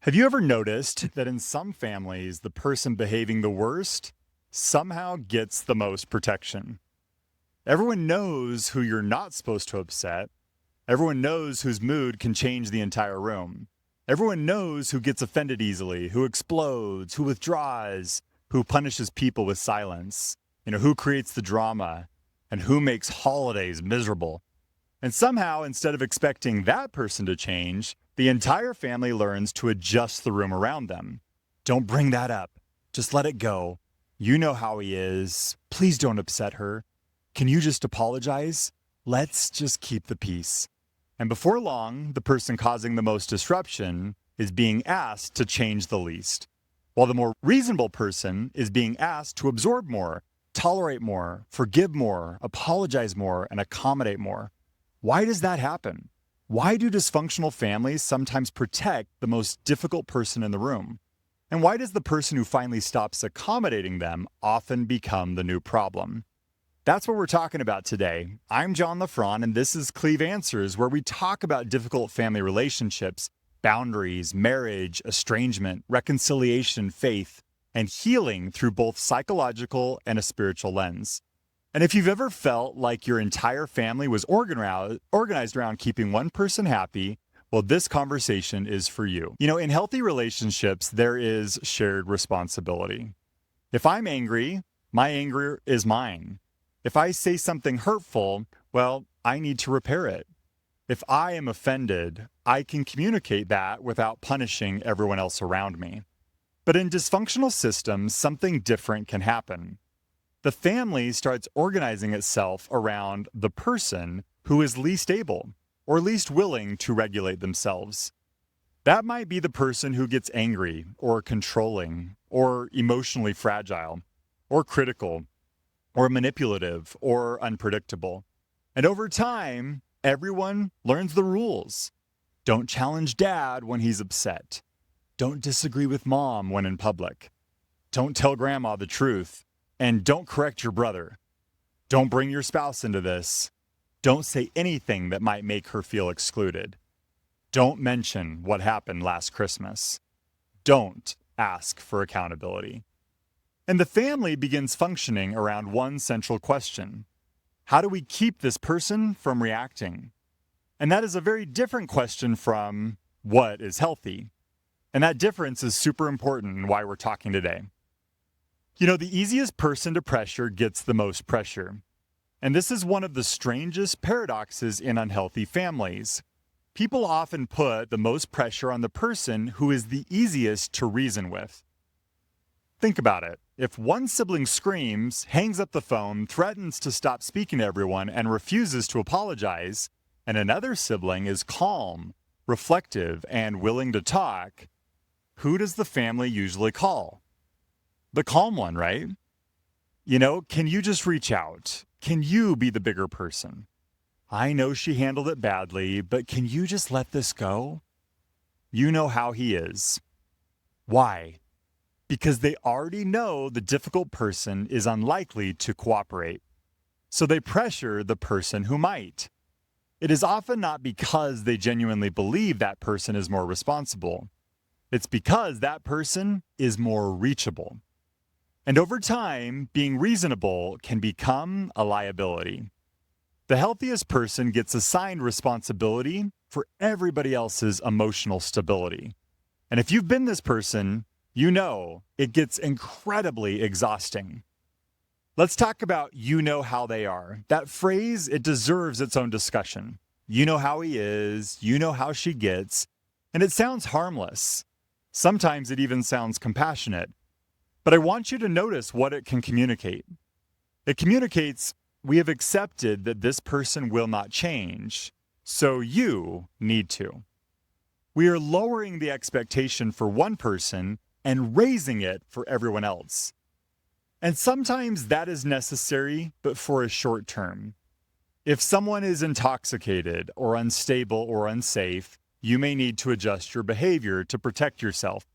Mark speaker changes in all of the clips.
Speaker 1: Have you ever noticed that in some families, the person behaving the worst somehow gets the most protection? Everyone knows who you're not supposed to upset. Everyone knows whose mood can change the entire room. Everyone knows who gets offended easily, who explodes, who withdraws, who punishes people with silence, who creates the drama, and who makes holidays miserable. And somehow, instead of expecting that person to change, the entire family learns to adjust the room around them. Don't bring that up. Just let it go. You know how he is. Please don't upset her. Can you just apologize? Let's just keep the peace. And before long, the person causing the most disruption is being asked to change the least, while the more reasonable person is being asked to absorb more, tolerate more, forgive more, apologize more, and accommodate more. Why does that happen? Why do dysfunctional families sometimes protect the most difficult person in the room? And why does the person who finally stops accommodating them often become the new problem? That's what we're talking about today. I'm John LaFron, and this is Cleave Answers, where we talk about difficult family relationships, boundaries, marriage, estrangement, reconciliation, faith, and healing through both psychological and a spiritual lens. And if you've ever felt like your entire family was organized around keeping one person happy, well, this conversation is for you. In healthy relationships, there is shared responsibility. If I'm angry, my anger is mine. If I say something hurtful, well, I need to repair it. If I am offended, I can communicate that without punishing everyone else around me. But in dysfunctional systems, something different can happen. The family starts organizing itself around the person who is least able or least willing to regulate themselves. That might be the person who gets angry or controlling or emotionally fragile or critical or manipulative or unpredictable. And over time, everyone learns the rules. Don't challenge dad when he's upset. Don't disagree with mom when in public. Don't tell grandma the truth. And don't correct your brother. Don't bring your spouse into this. Don't say anything that might make her feel excluded. Don't mention what happened last Christmas. Don't ask for accountability. And the family begins functioning around one central question. How do we keep this person from reacting? And that is a very different question from what is healthy. And that difference is super important in why we're talking today. The easiest person to pressure gets the most pressure. And this is one of the strangest paradoxes in unhealthy families. People often put the most pressure on the person who is the easiest to reason with. Think about it. If one sibling screams, hangs up the phone, threatens to stop speaking to everyone, and refuses to apologize, and another sibling is calm, reflective, and willing to talk, who does the family usually call? The calm one, right? Can you just reach out? Can you be the bigger person? I know she handled it badly, but can you just let this go? You know how he is. Why? Because they already know the difficult person is unlikely to cooperate. So they pressure the person who might. It is often not because they genuinely believe that person is more responsible. It's because that person is more reachable. And over time, being reasonable can become a liability. The healthiest person gets assigned responsibility for everybody else's emotional stability. And if you've been this person, you know it gets incredibly exhausting. Let's talk about you know how they are. That phrase, it deserves its own discussion. You know how he is, you know how she gets, and it sounds harmless. Sometimes it even sounds compassionate. But I want you to notice what it can communicate. It communicates, we have accepted that this person will not change, so you need to. We are lowering the expectation for one person and raising it for everyone else. And sometimes that is necessary, but for a short term. If someone is intoxicated or unstable or unsafe, you may need to adjust your behavior to protect yourself.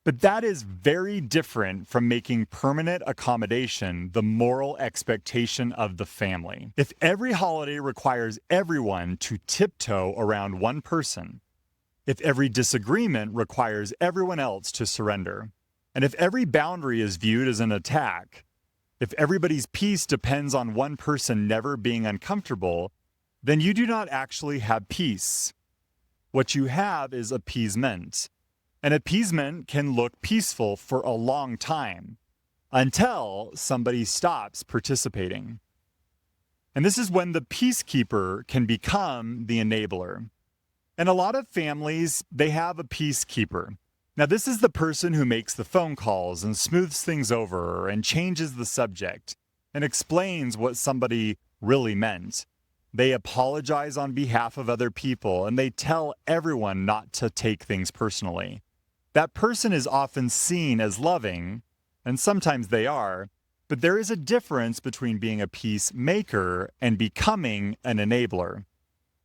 Speaker 1: But that is very different from making permanent accommodation the moral expectation of the family. If every holiday requires everyone to tiptoe around one person, if every disagreement requires everyone else to surrender, and if every boundary is viewed as an attack, if everybody's peace depends on one person never being uncomfortable, then you do not actually have peace. What you have is appeasement. And appeasement can look peaceful for a long time until somebody stops participating. And this is when the peacekeeper can become the enabler. And a lot of families, they have a peacekeeper. Now, this is the person who makes the phone calls and smooths things over and changes the subject and explains what somebody really meant. They apologize on behalf of other people and they tell everyone not to take things personally. That person is often seen as loving, and sometimes they are, but there is a difference between being a peacemaker and becoming an enabler.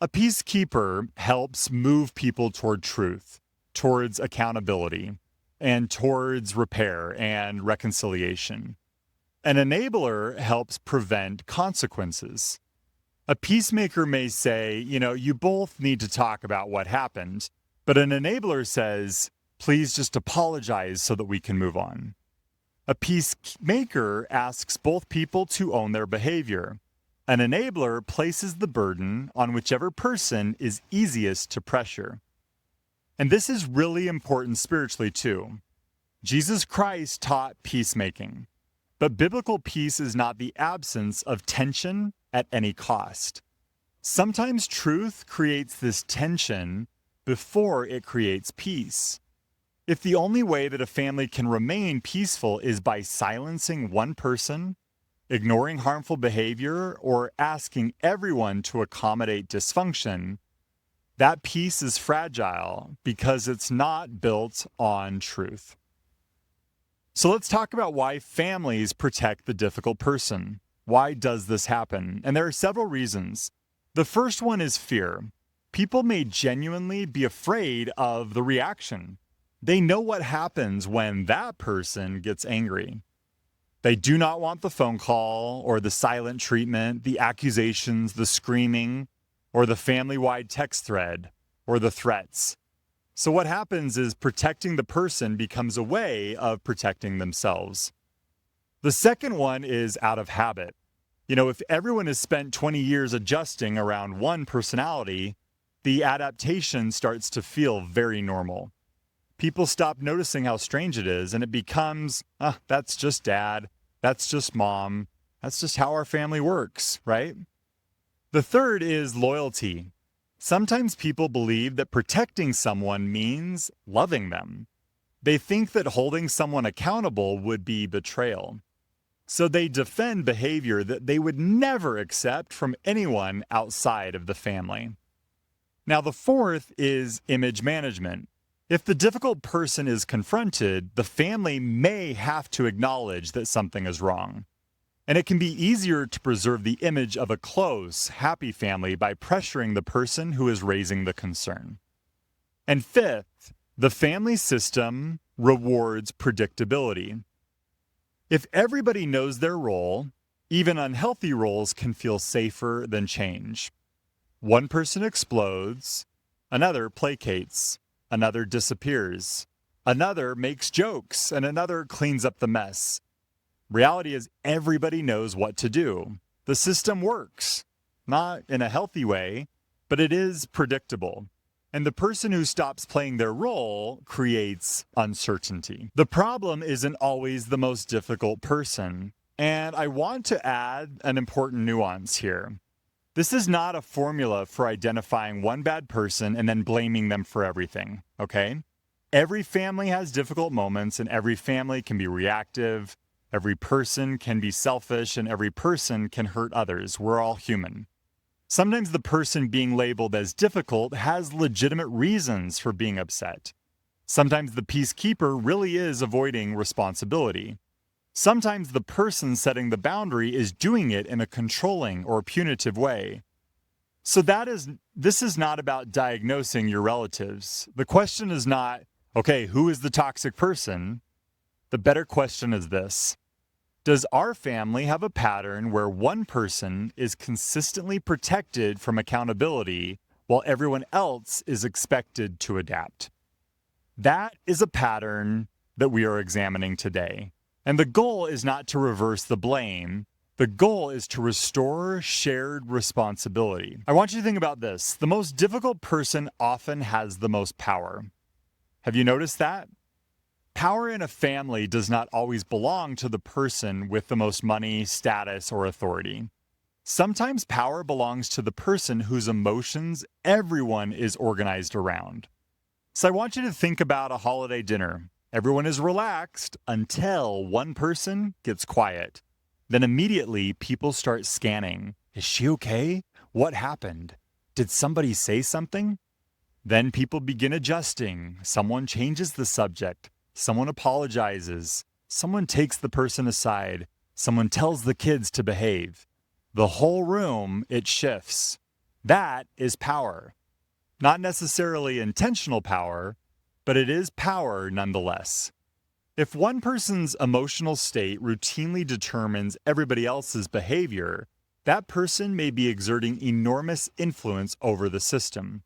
Speaker 1: A peacekeeper helps move people toward truth, towards accountability, and towards repair and reconciliation. An enabler helps prevent consequences. A peacemaker may say, you both need to talk about what happened, but an enabler says, please just apologize so that we can move on. A peacemaker asks both people to own their behavior. An enabler places the burden on whichever person is easiest to pressure. And this is really important spiritually too. Jesus Christ taught peacemaking, but biblical peace is not the absence of tension at any cost. Sometimes truth creates this tension before it creates peace. If the only way that a family can remain peaceful is by silencing one person, ignoring harmful behavior, or asking everyone to accommodate dysfunction, that peace is fragile because it's not built on truth. So let's talk about why families protect the difficult person. Why does this happen? And there are several reasons. The first one is fear. People may genuinely be afraid of the reaction. They know what happens when that person gets angry. They do not want the phone call or the silent treatment, the accusations, the screaming, or the family-wide text thread, or the threats. So what happens is protecting the person becomes a way of protecting themselves. The second one is out of habit. If everyone has spent 20 years adjusting around one personality, the adaptation starts to feel very normal. People stop noticing how strange it is, and it becomes, that's just dad, that's just mom, that's just how our family works, right? The third is loyalty. Sometimes people believe that protecting someone means loving them. They think that holding someone accountable would be betrayal. So they defend behavior that they would never accept from anyone outside of the family. Now, the fourth is image management. If the difficult person is confronted, the family may have to acknowledge that something is wrong. And it can be easier to preserve the image of a close, happy family by pressuring the person who is raising the concern. And fifth, the family system rewards predictability. If everybody knows their role, even unhealthy roles can feel safer than change. One person explodes, another placates, another disappears, another makes jokes, and another cleans up the mess. Reality is everybody knows what to do. The system works, not in a healthy way, but it is predictable. And the person who stops playing their role creates uncertainty. The problem isn't always the most difficult person. And I want to add an important nuance here. This is not a formula for identifying one bad person and then blaming them for everything, okay? Every family has difficult moments, and every family can be reactive. Every person can be selfish, and every person can hurt others. We're all human. Sometimes the person being labeled as difficult has legitimate reasons for being upset. Sometimes the peacekeeper really is avoiding responsibility. Sometimes the person setting the boundary is doing it in a controlling or punitive way. So this is not about diagnosing your relatives. The question is not, okay, who is the toxic person? The better question is this: does our family have a pattern where one person is consistently protected from accountability while everyone else is expected to adapt. That is a pattern that we are examining today. And the goal is not to reverse the blame. The goal is to restore shared responsibility. I want you to think about this. The most difficult person often has the most power. Have you noticed that? Power in a family does not always belong to the person with the most money, status, or authority. Sometimes power belongs to the person whose emotions everyone is organized around. So I want you to think about a holiday dinner. Everyone is relaxed until one person gets quiet. Then immediately people start scanning. Is she okay? What happened? Did somebody say something? Then people begin adjusting. Someone changes the subject. Someone apologizes. Someone takes the person aside. Someone tells the kids to behave. The whole room, it shifts. That is power. Not necessarily intentional power, but it is power nonetheless. If one person's emotional state routinely determines everybody else's behavior, that person may be exerting enormous influence over the system.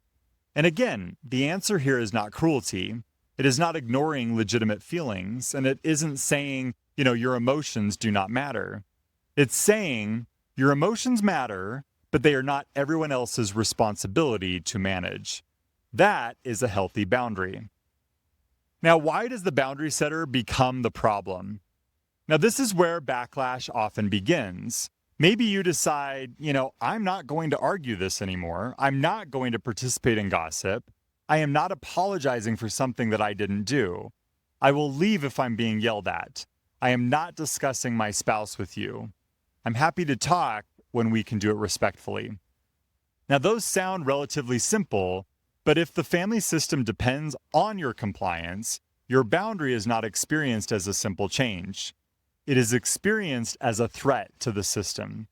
Speaker 1: And again, the answer here is not cruelty. It is not ignoring legitimate feelings, and it isn't saying, your emotions do not matter. It's saying your emotions matter, but they are not everyone else's responsibility to manage. That is a healthy boundary. Now, why does the boundary setter become the problem? Now, this is where backlash often begins. Maybe you decide, I'm not going to argue this anymore. I'm not going to participate in gossip. I am not apologizing for something that I didn't do. I will leave if I'm being yelled at. I am not discussing my spouse with you. I'm happy to talk when we can do it respectfully. Now, those sound relatively simple, but if the family system depends on your compliance, your boundary is not experienced as a simple change. It is experienced as a threat to the system.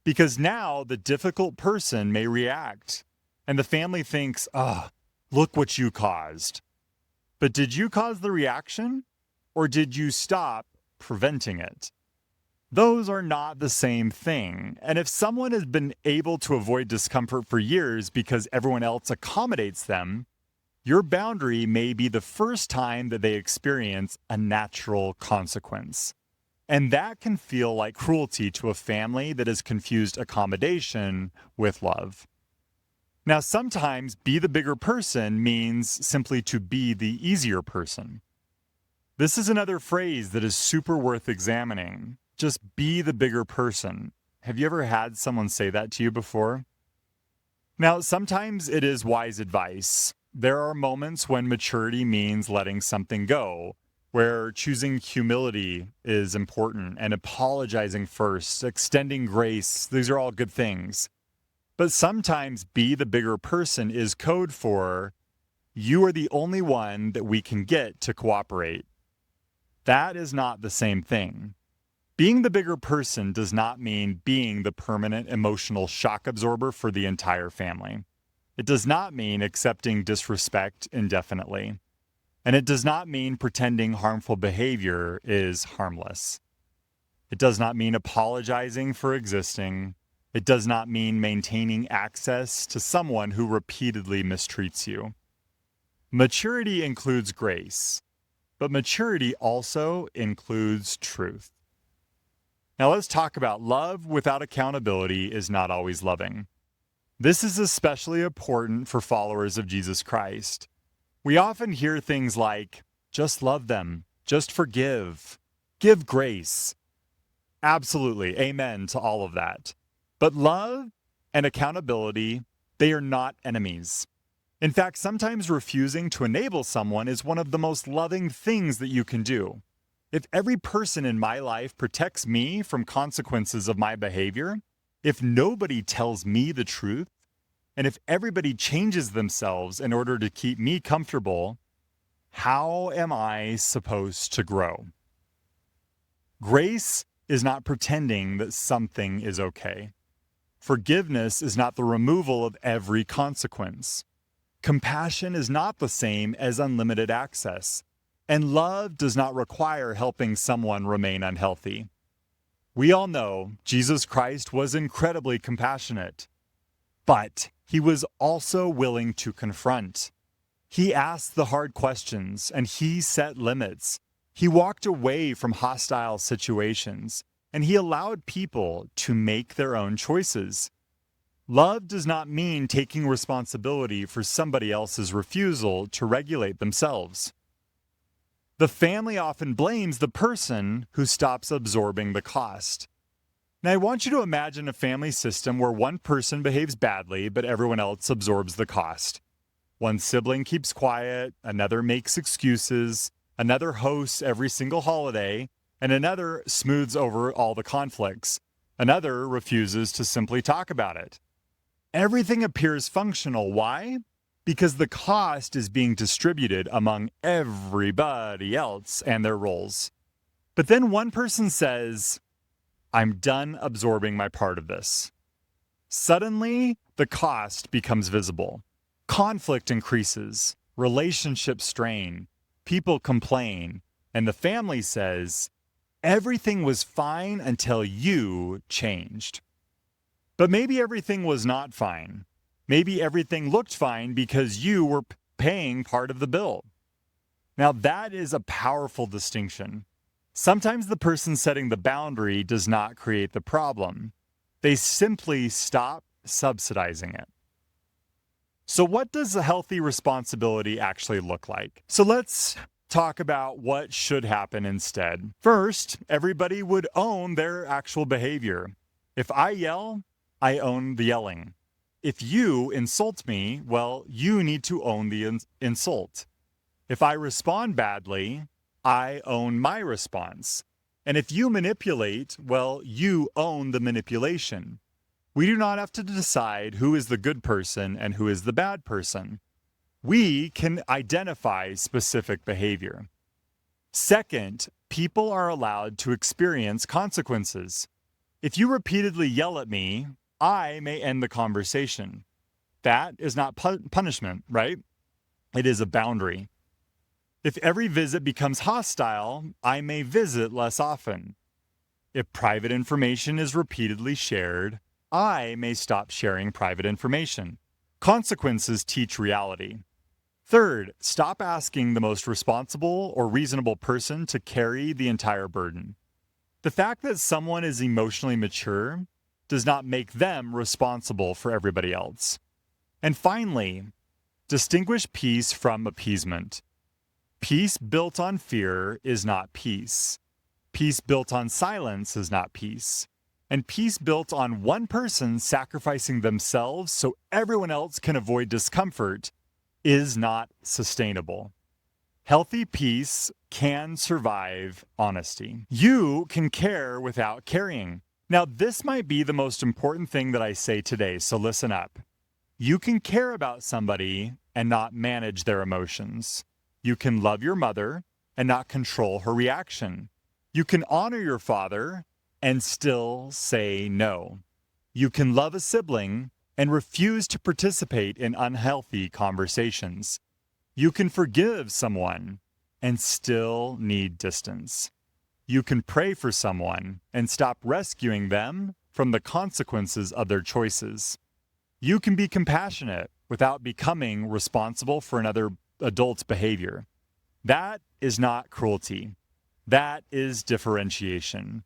Speaker 1: Because now the difficult person may react, and the family thinks, look what you caused. But did you cause the reaction, or did you stop preventing it? Those are not the same thing. And if someone has been able to avoid discomfort for years because everyone else accommodates them, your boundary may be the first time that they experience a natural consequence. And that can feel like cruelty to a family that has confused accommodation with love. Now, sometimes be the bigger person means simply to be the easier person. This is another phrase that is super worth examining. Just be the bigger person. Have you ever had someone say that to you before? Now, sometimes it is wise advice. There are moments when maturity means letting something go, where choosing humility is important and apologizing first, extending grace. These are all good things. But sometimes be the bigger person is code for you are the only one that we can get to cooperate. That is not the same thing. Being the bigger person does not mean being the permanent emotional shock absorber for the entire family. It does not mean accepting disrespect indefinitely. And it does not mean pretending harmful behavior is harmless. It does not mean apologizing for existing. It does not mean maintaining access to someone who repeatedly mistreats you. Maturity includes grace, but maturity also includes truth. Now let's talk about love without accountability is not always loving. This is especially important for followers of Jesus Christ. We often hear things like, just love them, just forgive, give grace. Absolutely, amen to all of that. But love and accountability, they are not enemies. In fact, sometimes refusing to enable someone is one of the most loving things that you can do. If every person in my life protects me from consequences of my behavior, if nobody tells me the truth, and if everybody changes themselves in order to keep me comfortable, how am I supposed to grow? Grace is not pretending that something is okay. Forgiveness is not the removal of every consequence. Compassion is not the same as unlimited access. And love does not require helping someone remain unhealthy. We all know Jesus Christ was incredibly compassionate. But he was also willing to confront. He asked the hard questions and he set limits. He walked away from hostile situations and he allowed people to make their own choices. Love does not mean taking responsibility for somebody else's refusal to regulate themselves. The family often blames the person who stops absorbing the cost. Now, I want you to imagine a family system where one person behaves badly, but everyone else absorbs the cost. One sibling keeps quiet, another makes excuses, another hosts every single holiday, and another smooths over all the conflicts. Another refuses to simply talk about it. Everything appears functional. Why? Because the cost is being distributed among everybody else and their roles. But then one person says, I'm done absorbing my part of this. Suddenly, the cost becomes visible. Conflict increases, relationships strain, people complain, and the family says, everything was fine until you changed. But maybe everything was not fine. Maybe everything looked fine because you were paying part of the bill. Now, that is a powerful distinction. Sometimes the person setting the boundary does not create the problem. They simply stop subsidizing it. So what does a healthy responsibility actually look like? So let's talk about what should happen instead. First, everybody would own their actual behavior. If I yell, I own the yelling. If you insult me, well, you need to own the insult. If I respond badly, I own my response. And if you manipulate, well, you own the manipulation. We do not have to decide who is the good person and who is the bad person. We can identify specific behavior. Second, people are allowed to experience consequences. If you repeatedly yell at me, I may end the conversation. That is not punishment, right? It is a boundary. If every visit becomes hostile, I may visit less often. If private information is repeatedly shared, I may stop sharing private information. Consequences teach reality. Third, stop asking the most responsible or reasonable person to carry the entire burden. The fact that someone is emotionally mature does not make them responsible for everybody else. And finally, distinguish peace from appeasement. Peace built on fear is not peace. Peace built on silence is not peace. And peace built on one person sacrificing themselves so everyone else can avoid discomfort is not sustainable. Healthy peace can survive honesty. You can care without caring. Now, this might be the most important thing that I say today, so listen up. You can care about somebody and not manage their emotions. You can love your mother and not control her reaction. You can honor your father and still say no. You can love a sibling and refuse to participate in unhealthy conversations. You can forgive someone and still need distance. You can pray for someone and stop rescuing them from the consequences of their choices. You can be compassionate without becoming responsible for another adult's behavior. That is not cruelty. That is differentiation.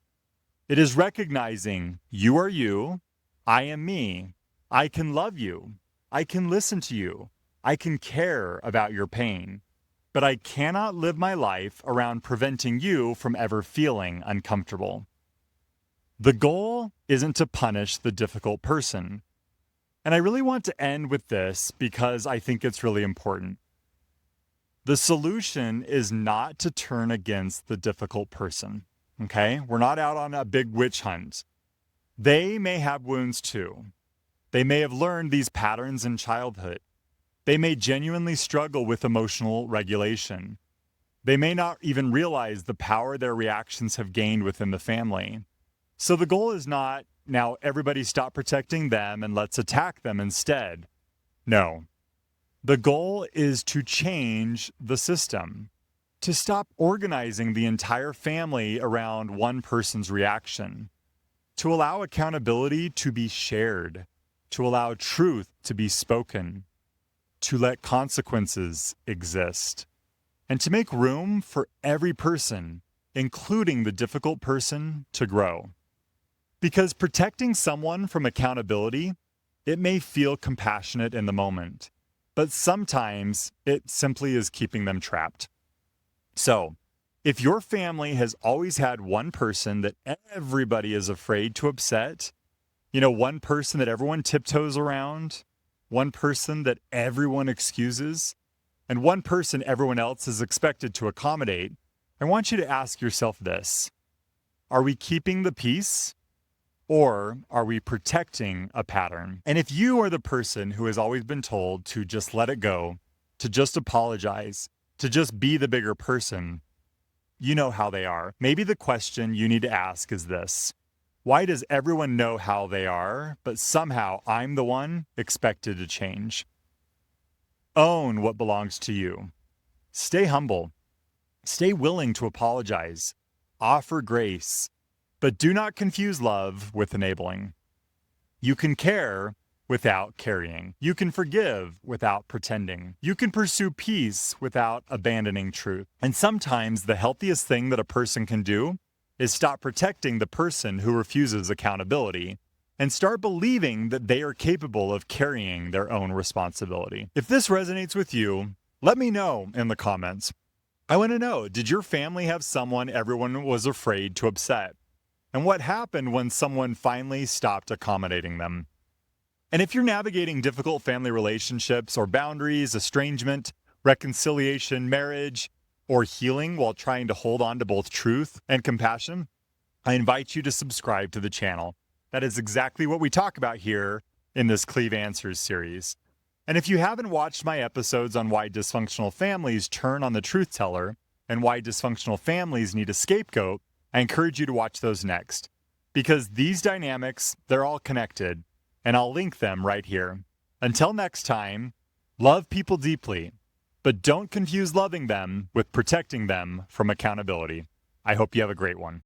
Speaker 1: It is recognizing you are you, I am me. I can love you. I can listen to you. I can care about your pain. But I cannot live my life around preventing you from ever feeling uncomfortable. The goal isn't to punish the difficult person. And I really want to end with this because I think it's really important. The solution is not to turn against the difficult person, okay? We're not out on a big witch hunt. They may have wounds too. They may have learned these patterns in childhood. They may genuinely struggle with emotional regulation. They may not even realize the power their reactions have gained within the family. So the goal is not, now everybody stop protecting them and let's attack them instead. No. The goal is to change the system, to stop organizing the entire family around one person's reaction, to allow accountability to be shared, to allow truth to be spoken, to let consequences exist, and to make room for every person, including the difficult person, to grow. Because protecting someone from accountability, it may feel compassionate in the moment, but sometimes it simply is keeping them trapped. So, if your family has always had one person that everybody is afraid to upset, one person that everyone tiptoes around, one person that everyone excuses, and one person everyone else is expected to accommodate, I want you to ask yourself this: are we keeping the peace, or are we protecting a pattern? And if you are the person who has always been told to just let it go, to just apologize, to just be the bigger person, you know how they are. Maybe the question you need to ask is this: why does everyone know how they are, but somehow I'm the one expected to change? Own what belongs to you. Stay humble. Stay willing to apologize. Offer grace. But do not confuse love with enabling. You can care without carrying. You can forgive without pretending. You can pursue peace without abandoning truth. And sometimes the healthiest thing that a person can do is stop protecting the person who refuses accountability and start believing that they are capable of carrying their own responsibility. If this resonates with you, let me know in the comments. I want to know, did your family have someone everyone was afraid to upset? And what happened when someone finally stopped accommodating them? And if you're navigating difficult family relationships or boundaries, estrangement, reconciliation, marriage, or healing while trying to hold on to both truth and compassion, I invite you to subscribe to the channel. That is exactly what we talk about here in this Cleave Answers series. And if you haven't watched my episodes on why dysfunctional families turn on the truth teller and why dysfunctional families need a scapegoat, I encourage you to watch those next. Because these dynamics, they're all connected, and I'll link them right here. Until next time, love people deeply, but don't confuse loving them with protecting them from accountability. I hope you have a great one.